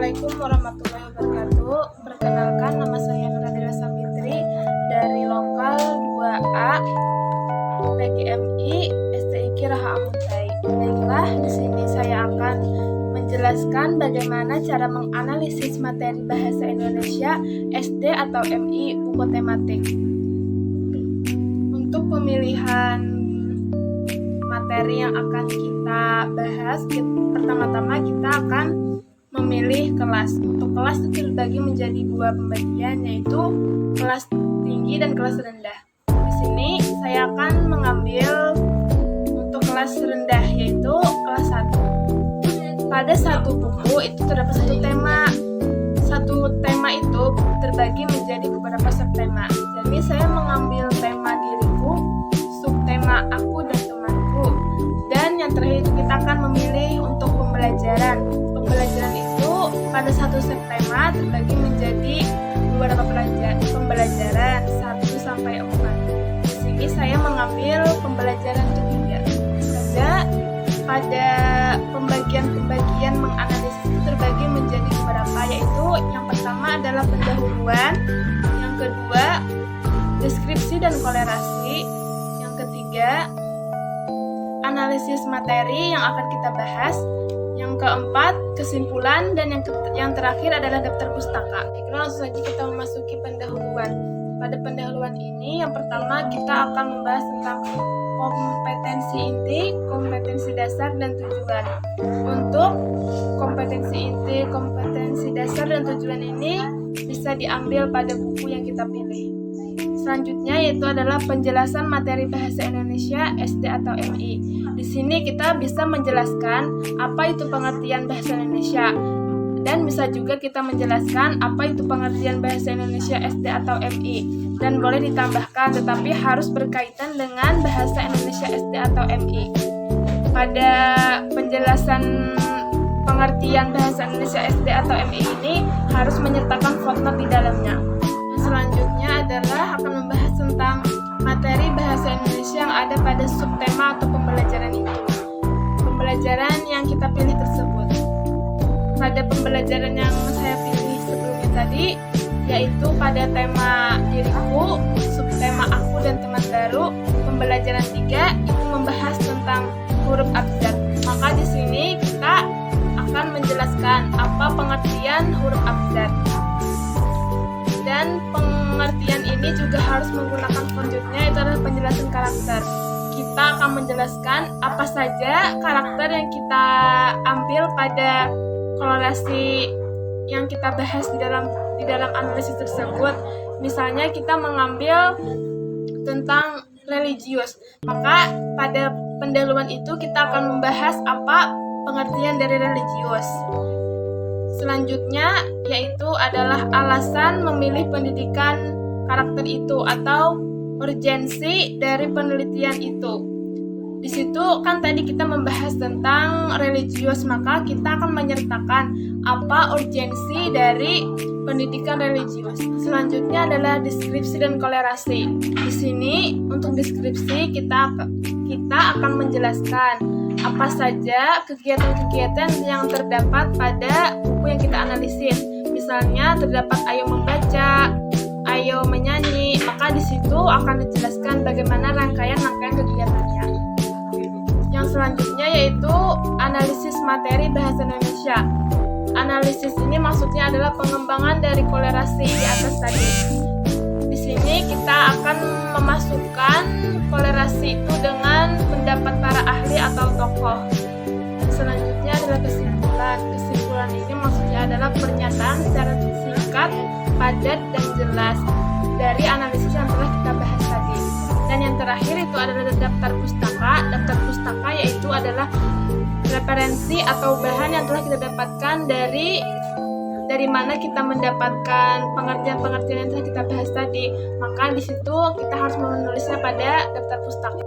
Assalamualaikum warahmatullahi wabarakatuh. Perkenalkan, nama saya Nadira Sapitri dari lokal 2A PGMI STIQ Raha Amuntai. Baiklah, di sini saya akan menjelaskan bagaimana cara menganalisis materi bahasa Indonesia SD atau MI buku tematik. Untuk pemilihan materi yang akan kita bahas, pertama-tama kita akan memilih kelas. Untuk kelas itu dibagi menjadi dua pembagian, yaitu kelas tinggi dan kelas rendah. Di sini saya akan mengambil untuk kelas rendah, yaitu kelas 1. Pada satu buku itu terdapat satu tema. Satu tema itu terbagi menjadi beberapa subtema. Jadi saya mengambil tema diriku, subtema aku dan temanku. Dan yang terakhir itu kita akan memilih untuk pembelajaran. Pembelajaran itu pada satu subtema terbagi menjadi beberapa pembelajaran 1 sampai 4. Di sini saya mengambil pembelajaran ketiga. Saja pada pembagian menganalisis itu terbagi menjadi beberapa, yaitu yang pertama adalah pendahuluan, yang kedua deskripsi dan kolerasi, yang ketiga analisis materi yang akan kita bahas, yang keempat kesimpulan, dan yang terakhir adalah daftar pustaka. Langsung saja kita memasuki pendahuluan. Pada pendahuluan ini yang pertama kita akan membahas tentang kompetensi inti, kompetensi dasar, dan tujuan. Untuk kompetensi inti, kompetensi dasar, dan tujuan ini bisa diambil pada buku yang kita pilih. Selanjutnya yaitu adalah penjelasan materi bahasa Indonesia SD atau MI. Di sini kita bisa menjelaskan apa itu pengertian bahasa Indonesia, dan bisa juga kita menjelaskan apa itu pengertian bahasa Indonesia SD atau MI, dan boleh ditambahkan tetapi harus berkaitan dengan bahasa Indonesia SD atau MI. Pada penjelasan pengertian bahasa Indonesia SD atau MI ini harus menyertakan footnote di dalamnya. Selanjutnya adalah akan membahas tentang materi bahasa Indonesia yang ada pada subtema atau pembelajaran itu. Pembelajaran yang kita pilih tersebut. Pada pembelajaran yang saya pilih sebelumnya tadi, yaitu pada tema diriku, subtema aku dan teman baru, pembelajaran 3 itu membahas tentang huruf abjad. Maka di sini kita akan menjelaskan apa pengertian huruf abjad. Dan pengertian ini juga harus menggunakan selanjutnya, itu adalah penjelasan karakter. Kita akan menjelaskan apa saja karakter yang kita ambil pada kolerasi yang kita bahas di dalam analisis tersebut. Misalnya kita mengambil tentang religius, maka pada pendahuluan itu kita akan membahas apa pengertian dari religius. Selanjutnya yaitu adalah alasan memilih pendidikan karakter itu atau urgensi dari penelitian itu. Di situ kan tadi kita membahas tentang religius, maka kita akan menyertakan apa urgensi dari pendidikan religius. Selanjutnya adalah deskripsi dan kolerasi. Di sini untuk deskripsi kita akan menjelaskan apa saja kegiatan-kegiatan yang terdapat pada buku yang kita analisis. Misalnya terdapat ayo membaca, ayo menyanyi, maka di situ akan dijelaskan bagaimana rangkaian kegiatannya. Yang selanjutnya yaitu analisis materi bahasa Indonesia. Analisis ini maksudnya adalah pengembangan dari kolerasi di atas tadi. Di sini kita akan memasukkan kolerasi itu dengan pendapat para ahli atau tokoh. Selanjutnya adalah kesimpulan. Kesimpulan ini maksudnya adalah pernyataan secara singkat, padat, dan jelas dari analisis yang telah kita bahas tadi. Dan yang terakhir itu adalah daftar pustaka. Daftar pustaka yaitu adalah referensi atau bahan yang telah kita dapatkan dari mana kita mendapatkan pengertian-pengertian yang telah kita bahas tadi. Maka di situ kita harus menulisnya pada daftar pustaka.